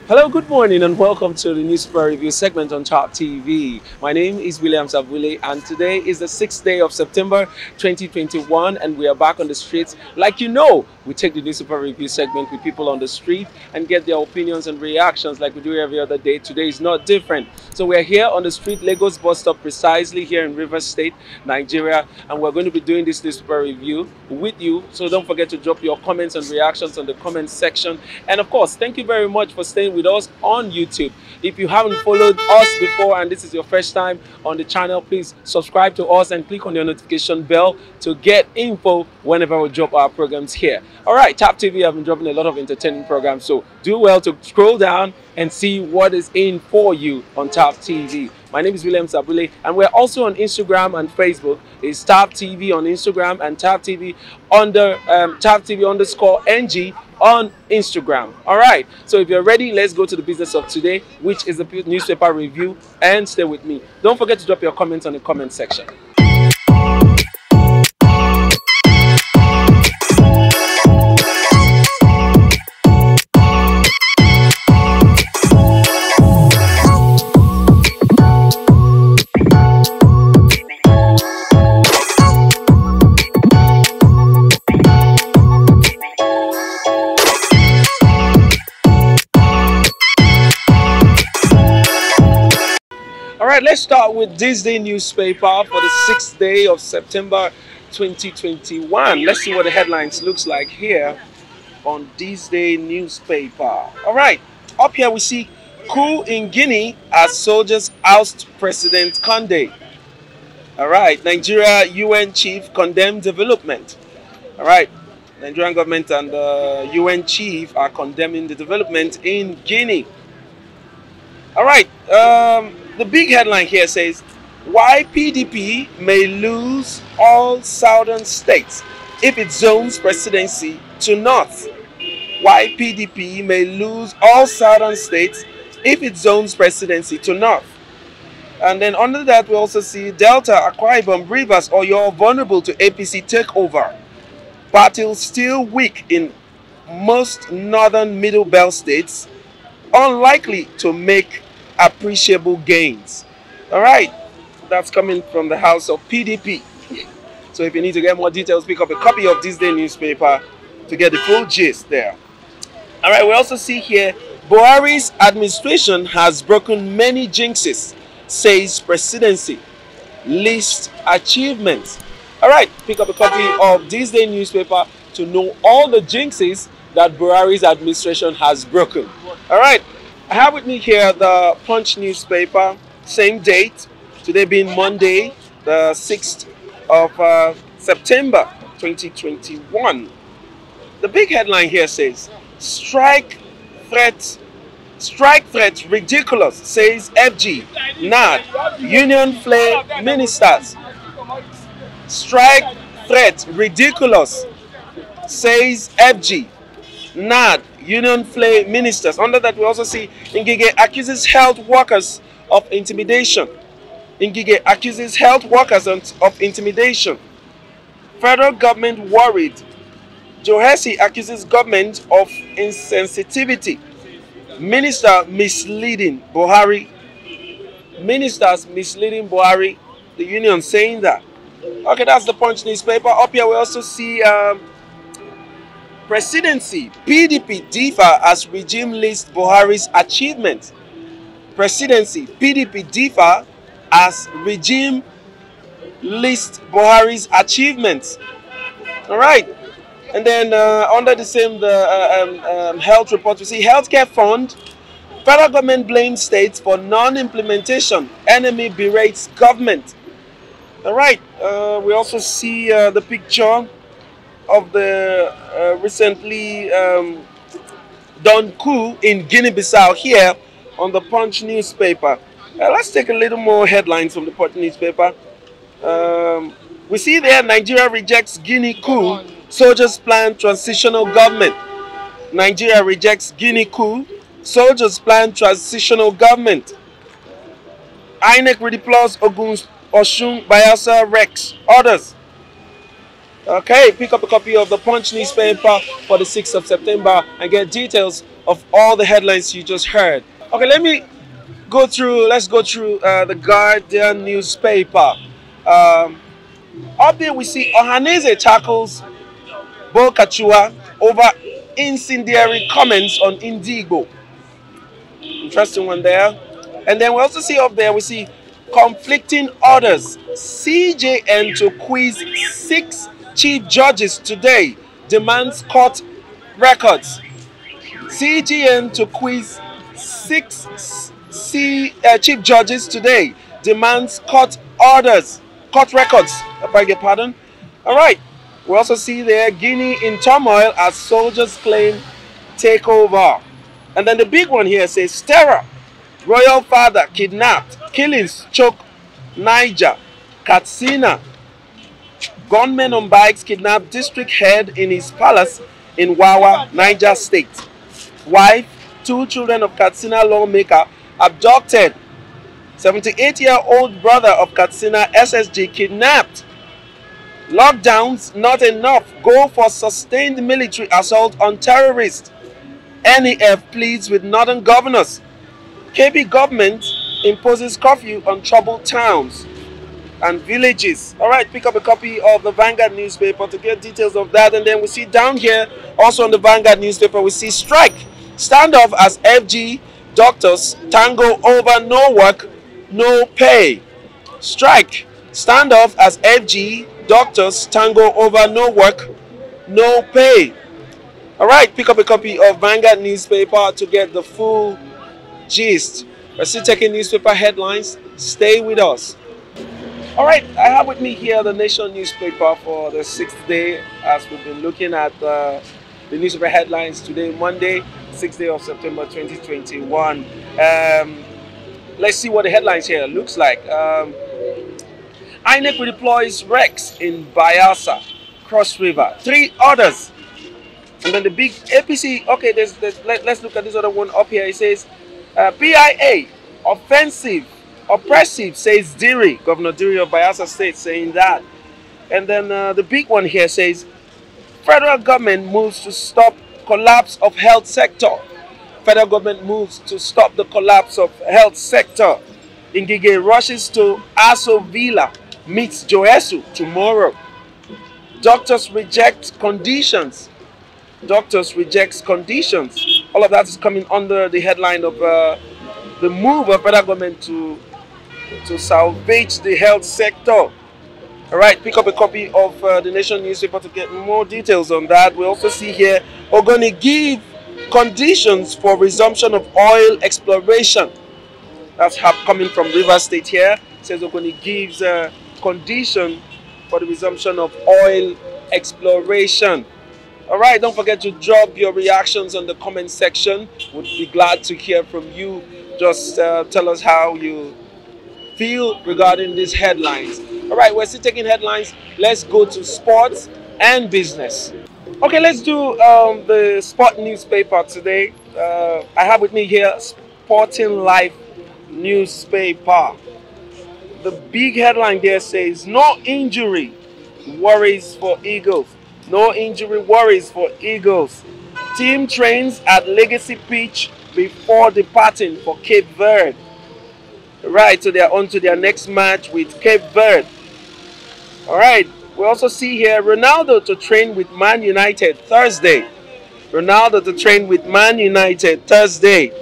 Hello, good morning, and welcome to the newspaper review segment on Top TV. My name is William Savule, and today is the 6th day of September 2021, and we are back on the streets. Like you know, we take the newspaper review segment with people on the street and get their opinions and reactions like we do every other day. Today is not different. So we're here on the street, Lagos bus stop, precisely here in Rivers State, Nigeria, and we're going to be doing this newspaper review with you. So don't forget to drop your comments and reactions on the comment section. And of course, thank you very much for staying with us on YouTube. If you haven't followed us before and this is your first time on the channel, please subscribe to us and click on your notification bell to get info whenever we drop our programs here. All right, Tap TV have been dropping a lot of entertaining programs, so do well to scroll down and see what is in for you on Tap TV. My name is William Sabule, and we're also on Instagram and Facebook. It's Tap TV on Instagram and Tap TV under Tap TV _NG on Instagram. All right, so if you're ready, let's go to the business of today, which is the newspaper review, and stay with me. Don't forget to drop your comments on the comment section. All right, let's start with this day newspaper for the 6th day of September 2021. Let's see what the headlines looks like here on this day newspaper. All right, up here we see coup in Guinea as soldiers oust President Condé. All right, Nigeria UN chief condemned development. All right, Nigerian government and the UN chief are condemning the development in Guinea. All right, the big headline here says, why PDP may lose all southern states if it zones presidency to north. Why PDP may lose all southern states if it zones presidency to north. And then under that we also see Delta, Akwa Ibom, Rivers, or you're vulnerable to APC takeover. Battle still weak in most northern middle belt states, unlikely to make appreciable gains. All right, that's coming from the house of PDP. So if you need to get more details, pick up a copy of this day newspaper to get the full gist there. All right, we also see here Buhari's administration has broken many jinxes, says presidency. List achievements. All right, pick up a copy of this day newspaper to know all the jinxes that Buhari's administration has broken. All right, I have with me here the Punch newspaper, same date, today being Monday, the 6th of September 2021. The big headline here says, strike threat ridiculous, says FG, NAD, union flay ministers. Strike threat ridiculous, says FG, NAD, union flay ministers. Under that we also see Ngige accuses health workers of intimidation. Ngige accuses health workers of intimidation. Federal government worried. Johesi accuses government of insensitivity. Minister misleading Buhari. Ministers misleading Buhari. The union saying that. Okay, that's the Punch newspaper. Up here we also see presidency, PDP differ as regime lists Buhari's achievements. Presidency, PDP differ as regime lists Buhari's achievements. All right, and then under the same health report, we see healthcare fund. Federal government blames states for non-implementation. Enemy berates government. All right, we also see the picture of the recently done coup in Guinea-Bissau here on the Punch newspaper. Let's take a little more headlines from the Punch newspaper. We see there Nigeria rejects Guinea coup, soldiers plan transitional government. Nigeria rejects Guinea coup, soldiers plan transitional government. INEC redeploys Osun Bayelsa Rex. Others. Okay, pick up a copy of the Punch newspaper for the 6th of September and get details of all the headlines you just heard. Okay, let's go through the Guardian newspaper. Up there we see Ohaneze tackles Bolkachua over incendiary comments on Indigo. Interesting one there. And then we also see up there, we see conflicting orders. CJN to quiz 6 chief judges today, demands court records. CJN to quiz 6 chief judges today, demands court records. I beg your pardon. All right. We also see there Guinea in turmoil as soldiers claim takeover. And then the big one here says terror. Royal father kidnapped. Killings choke Niger. Katsina. Gunmen on bikes kidnap district head in his palace in Wawa, Niger State. Wife, 2 children of Katsina lawmaker abducted. 78-year-old brother of Katsina SSG kidnapped. Lockdowns not enough. Go for sustained military assault on terrorists. NEF pleads with northern governors. KB government imposes curfew on troubled towns and villages. All right, pick up a copy of the Vanguard newspaper to get details of that. And then we see down here, also on the Vanguard newspaper, we see strike. Standoff as FG doctors tango over no work, no pay. Strike. Standoff as FG doctors tango over no work, no pay. All right, pick up a copy of Vanguard newspaper to get the full gist. We're still taking newspaper headlines. Stay with us. All right, I have with me here the Nation newspaper for the 6th day as we've been looking at the newspaper headlines today, Monday, 6th day of September 2021. Let's see what the headlines here looks like. INEC redeploys Rex in Bayelsa, Cross River. 3 others. And then the big APC, okay, let's look at this other one up here. It says, PIA, offensive, oppressive, says Diri. Governor Diri of Bayelsa State saying that. And then the big one here says, federal government moves to stop collapse of health sector. Federal government moves to stop the collapse of health sector. Ngige rushes to Aso Villa, meets Joesu tomorrow. Doctors reject conditions. Doctors rejects conditions. All of that is coming under the headline of the move of federal government to salvage the health sector. All right, pick up a copy of the Nation newspaper to get more details on that. We also see here, Ogoni give conditions for resumption of oil exploration. That's coming from Rivers State here. It says Ogoni gives a condition for the resumption of oil exploration. All right, don't forget to drop your reactions on the comment section. Would be glad to hear from you. Just tell us how you feel regarding these headlines. All right, we're still taking headlines. Let's go to sports and business. Okay, let's do the sport newspaper today. I have with me here Sporting Life newspaper. The big headline there says, no injury worries for Eagles. No injury worries for Eagles. Team trains at Legacy Pitch before departing for Cape Verde. Right, so they are on to their next match with Cape Verde. All right, we also see here Ronaldo to train with Man United Thursday. Ronaldo to train with Man United Thursday.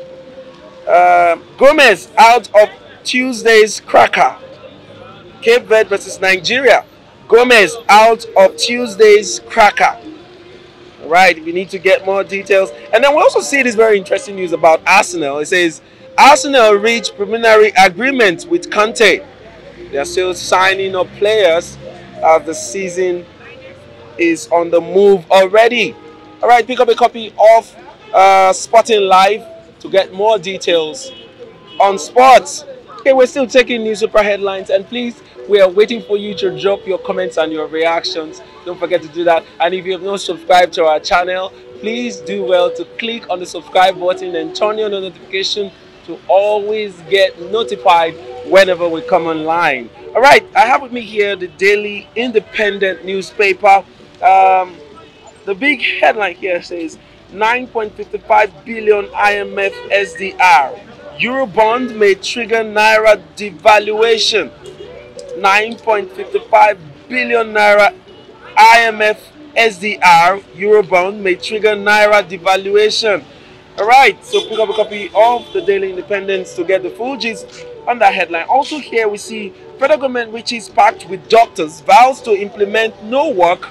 Gomez out of Tuesday's cracker. Cape Verde versus Nigeria. Gomez out of Tuesday's cracker. All right, we need to get more details. And then we also see this very interesting news about Arsenal. It says, Arsenal reached preliminary agreement with Conte. They are still signing up players as the season is on the move already. All right, pick up a copy of Sporting Live to get more details on sports. Okay, we're still taking newspaper headlines, and please, we are waiting for you to drop your comments and your reactions. Don't forget to do that. And if you have not subscribed to our channel, please do well to click on the subscribe button and turn on the notification to always get notified whenever we come online. All right, I have with me here the Daily Independent newspaper. The big headline here says, 9.55 billion IMF SDR. Eurobond may trigger Naira devaluation. 9.55 billion Naira IMF SDR. Eurobond may trigger Naira devaluation. Alright, so pick up a copy of the Daily Independence to get the full gist on that headline. Also here we see federal government reaches pact with doctors, vows to implement no work,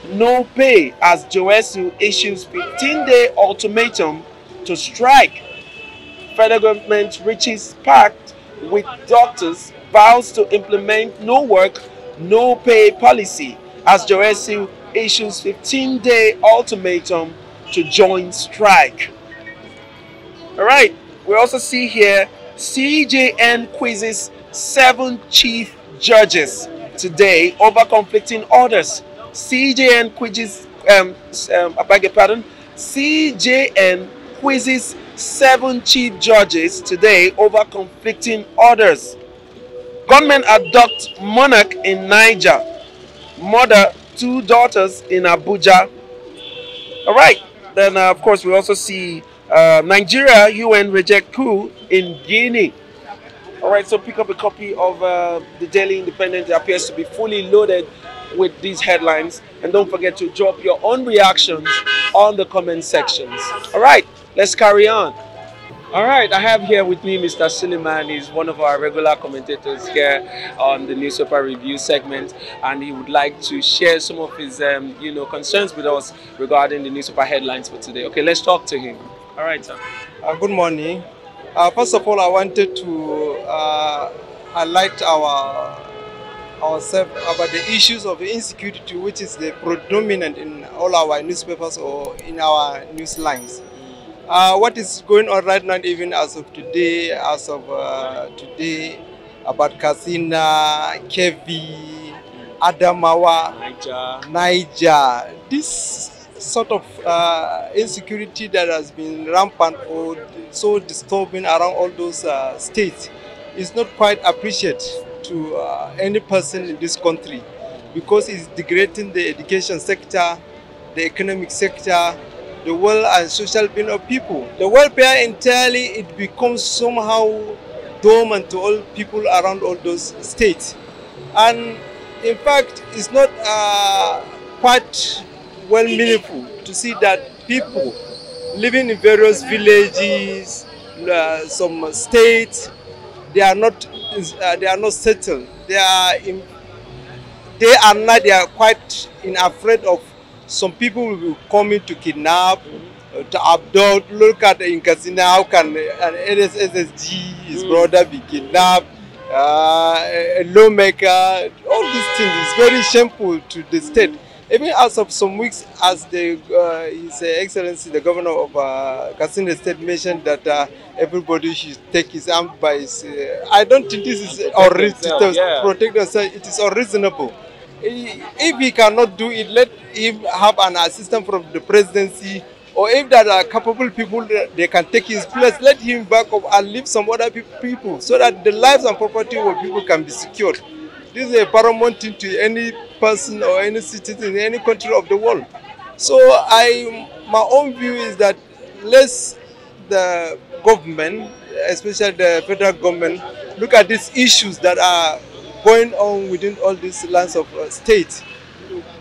no pay as Joesu issues 15-day ultimatum to strike. Federal government reaches pact with doctors, vows to implement no work, no pay policy as Joesu issues 15-day ultimatum to join strike. Alright, we also see here CJN quizzes 7 chief judges today over conflicting orders. CJN quizzes, I beg your pardon, CJN quizzes 7 chief judges today over conflicting orders. Gunmen abduct monarch in Niger. Mother, 2 daughters in Abuja. Alright, then of course we also see Nigeria, UN reject coup in Guinea. Alright, so pick up a copy of the Daily Independent. It appears to be fully loaded with these headlines. And don't forget to drop your own reactions on the comment sections. Alright, let's carry on. Alright, I have here with me Mr. Suleiman. He's one of our regular commentators here on the newspaper review segment, and he would like to share some of his concerns with us regarding the newspaper headlines for today. Okay, let's talk to him. Alright, sir. Good morning. First of all, I wanted to highlight ourselves about the issues of insecurity, which is the predominant in all our newspapers or in our news lines. What is going on right now, even as of today, about Katsina, Kebbi, Adamawa, Niger, this sort of insecurity that has been rampant or so disturbing around all those states is not quite appreciated to any person in this country, because it's degrading the education sector, the economic sector, the wealth and social being of people. The welfare entirely, it becomes somehow dormant to all people around all those states. And in fact, it's not quite well meaningful to see that people living in various villages, some states, they are not settled. They are quite afraid of some people will be coming to kidnap, to abduct. Look at in Katsina, how can an SSG, his brother, be kidnapped? A lawmaker, all these things is very shameful to the state. Even as of some weeks, as His Excellency, the governor of Katsina State, mentioned that everybody should take his arm by his... I don't think this is protect themselves. It is unreasonable. If he cannot do it, let him have an assistant from the presidency, or if there are capable people, they can take his place. Let him back up and leave some other people, so that the lives and property of people can be secured. This is a paramount thing to any person or any citizen in any country of the world. So my own view is that the government, especially the federal government, look at these issues that are going on within all these lands of states.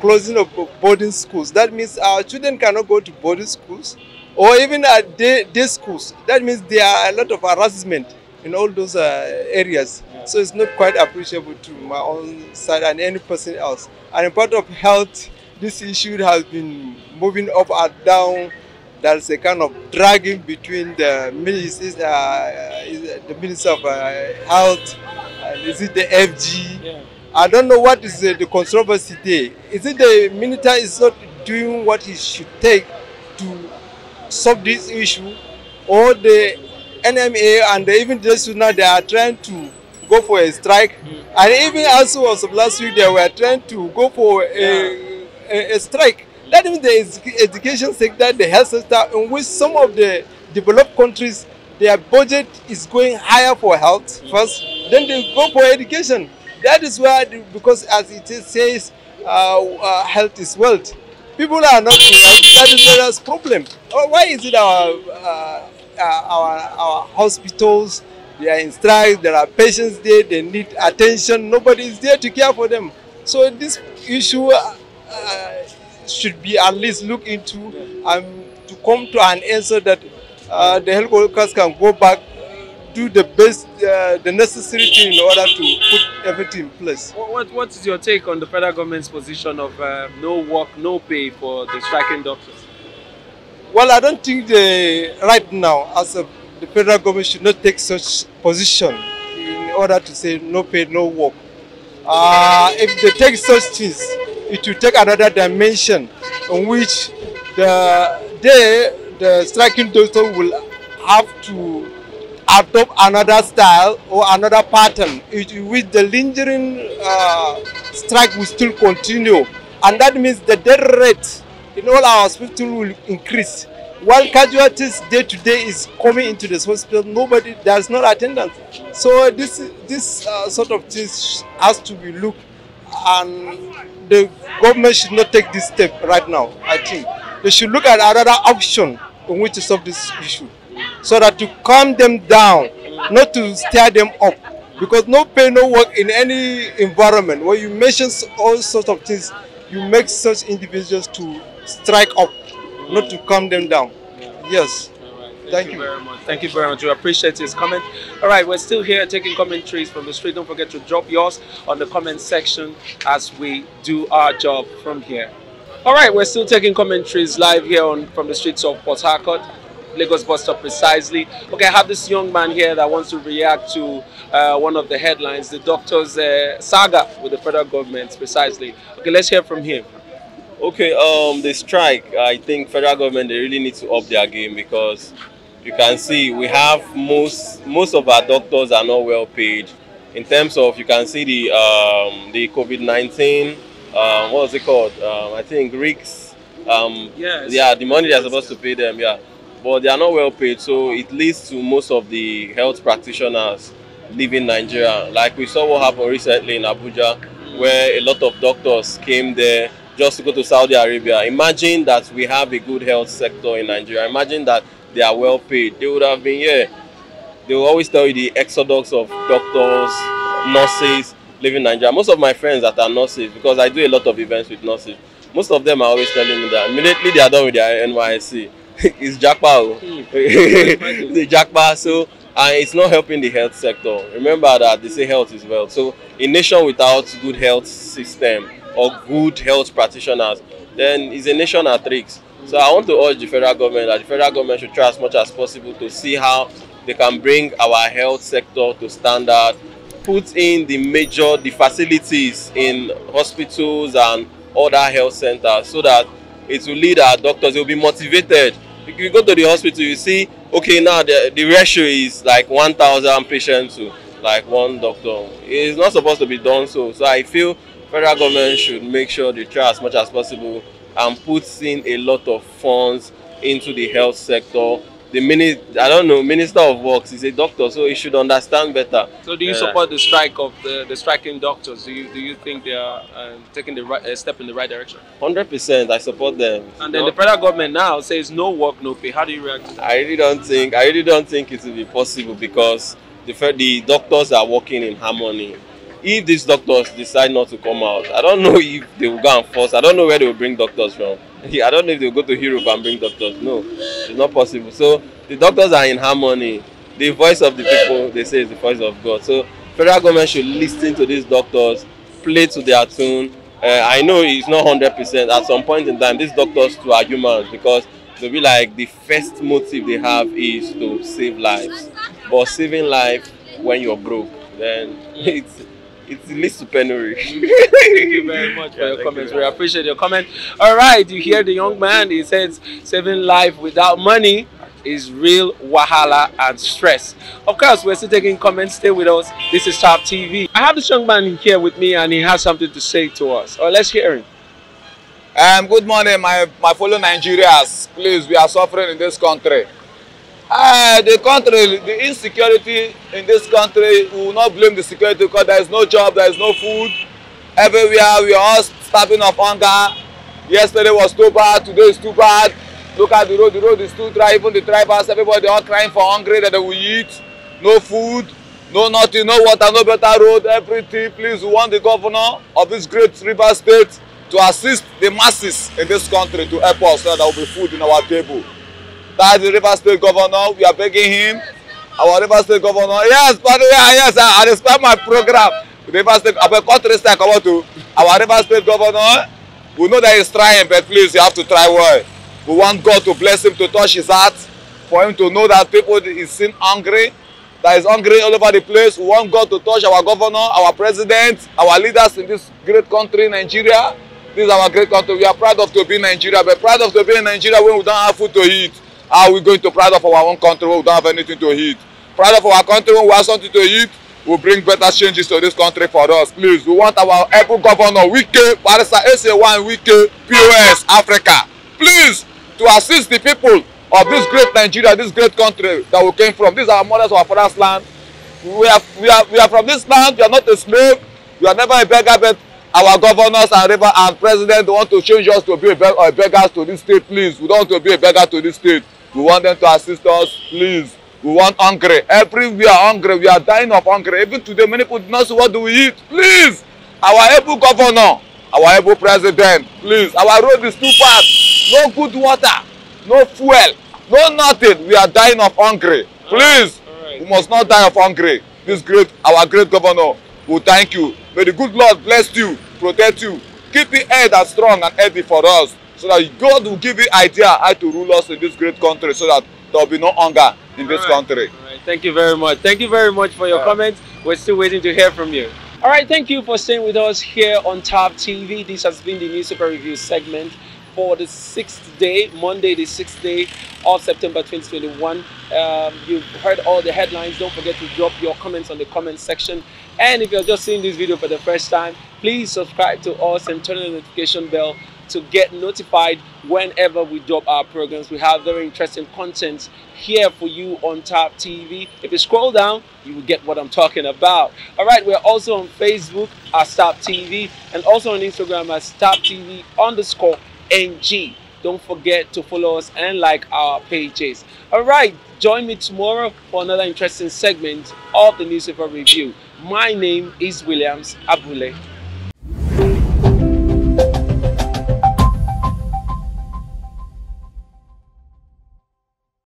Closing of boarding schools. That means our children cannot go to boarding schools, or even at day schools. That means there are a lot of harassment in all those areas. So it's not quite appreciable to my own side and any person else. And in part of health, this issue has been moving up and down. There's a kind of dragging between the Minister of Health, and is it the FG? Yeah. I don't know what is the controversy there. Is it the minister is not doing what he should take to solve this issue, or the NMA and even just now they are trying to go for a strike? And even also as of last week, they were trying to go for a strike. That means the education sector, the health sector, in which some of the developed countries, their budget is going higher for health first, then they go for education. That is why, because as it says, health is wealth. People are not well. That is the serious problem. Why is it our hospitals, they are in strike, there are patients there, they need attention, nobody is there to care for them. So this issue should be at least looked into and to come to an answer that the health workers can go back, do the best, the necessary thing in order to put everything in place. What is your take on the federal government's position of no work, no pay for the striking doctors? Well, I don't think right now, the federal government should not take such position in order to say no pay, no work. If they take such things, it will take another dimension in which the striking doctor will have to adopt another style or another pattern in which the lingering strike will still continue. And that means the death rate in all our hospitals will increase. While casualties day to day is coming into this hospital, there's no attendance. So this sort of things has to be looked, and the government should not take this step right now. I think they should look at another option in which to solve this issue, so that to calm them down, not to stir them up. Because no pay, no work in any environment, when you mention all sorts of things, you make such individuals to strike up, not to calm them down. Yes. Thank you very much. Thank you very much. We appreciate his comment. All right, we're still here taking commentaries from the street. Don't forget to drop yours on the comment section as we do our job from here. All right, we're still taking commentaries live here from the streets of Port Harcourt, Lagos bus stop precisely. Okay, I have this young man here that wants to react to one of the headlines, the doctor's saga with the federal government precisely. Okay, let's hear from him. Okay, the strike, I think federal government, they really need to up their game, because you can see we have most of our doctors are not well paid. In terms of, you can see the COVID-19, what was it called? I think RICS. Yes. Yeah, the money they're supposed to pay them, yeah. But they are not well paid, so it leads to most of the health practitioners leaving Nigeria. Like we saw what happened recently in Abuja, where a lot of doctors came there just to go to Saudi Arabia. Imagine that we have a good health sector in Nigeria. Imagine that they are well paid. They would have been here. They will always tell you the exodus of doctors, nurses leaving Nigeria. Most of my friends that are nurses, because I do a lot of events with nurses, most of them are always telling me that immediately they are done with their NYSC, it's jackpot. It's jackpot. So it's not helping the health sector. Remember that they say health is wealth. So a nation without good health system or good health practitioners, then it's a nation at risk. So I want to urge the federal government that the federal government should try as much as possible to see how they can bring our health sector to standard, put in the facilities in hospitals and other health centers, so that it will lead our doctors. They will be motivated. If you go to the hospital, you see, okay, now the ratio is like 1,000 patients to like one doctor. It's not supposed to be done so. So I feel federal government should make sure they try as much as possible and put in a lot of funds into the health sector. The Minister of Works is a doctor, so he should understand better. So do you support the strike of the striking doctors? Do you think they are taking the right step in the right direction? 100%, I support them. And then the federal government now says no work, no pay. How do you react to that? I really don't think it will be possible, because the doctors are working in harmony. If these doctors decide not to come out, I don't know if they will go and force. I don't know where they will bring doctors from. I don't know if they will go to Europe and bring doctors. No, it's not possible. So the doctors are in harmony. The voice of the people, they say, is the voice of God. So federal government should listen to these doctors, play to their tune. I know it's not 100%. At some point in time, these doctors too are humans, because they'll be like, the first motive they have is to save lives. But saving life when you're broke, then it leads to penury. Thank you very much for your comments. We appreciate your comment. All right, you hear the young man. He says saving life without money is real wahala and stress. Of course, we're still taking comments. Stay with us. This is Thav TV. I have this young man here with me, and he has something to say to us. Let's hear him. Good morning, my fellow Nigerians. Please, we are suffering in this country. The insecurity in this country, we will not blame the security, because there is no job, there is no food. Everywhere we are all starving of hunger. Yesterday was too bad, today is too bad. Look at the road is too dry. Even the drivers, everybody all crying for hungry that they will eat. No food, no nothing, no water, no better road, everything. Please, we want the governor of this great river state to assist the masses in this country to help us so that there will be food in our table. That is the River State Governor. We are begging him. Our River State Governor. Yes, but yes, I respect my program. River State, our River State Governor. We know that he's trying, but please, you have to try well. We want God to bless him, to touch his heart, for him to know that people is seen hungry, that is hungry all over the place. We want God to touch our governor, our president, our leaders in this great country, Nigeria. This is our great country. We are proud of to be in Nigeria, but proud of to be in Nigeria when we don't have food to eat. How are we going to proud of our own country when we don't have anything to eat? Proud of our country when we have something to eat. We'll bring better changes to this country for us. Please, we want our able governor, Wike, Barrister SA1, Wike, POS, Africa. Please, to assist the people of this great Nigeria, this great country that we came from. These are our mothers of our father's land. We are from this land. We are not a slave. We are never a beggar, but our governors and president want to change us to be beggars to this state. Please, we don't want to be a beggar to this state. We want them to assist us, please. We want hungry. Everywhere hungry. We are dying of hunger. Even today, many people do not see what do we eat. Please, our able governor, our able president, please. Our road is too bad. No good water, no fuel, no nothing. We are dying of hunger. Please, we must not die of hunger. Our great governor, we thank you. May the good Lord bless you, protect you, keep you head and strong and healthy for us, so that God will give you idea how to rule us in this great country, so that there will be no hunger in this country. All right. Thank you very much. Thank you very much for your comments. We're still waiting to hear from you. All right. Thank you for staying with us here on Thav TV. This has been the newspaper review segment for the 6th day, Monday, the 6th day of September 2021. You've heard all the headlines. Don't forget to drop your comments on the comment section. And if you're just seeing this video for the first time, please subscribe to us and turn on the notification bell to get notified whenever we drop our programs. We have very interesting content here for you on Thav TV. If you scroll down, you will get what I'm talking about. All right, we're also on Facebook as Thav TV and also on Instagram as ThavTV_NG. Don't forget to follow us and like our pages. All right, join me tomorrow for another interesting segment of the newspaper review. My name is Williams Abule.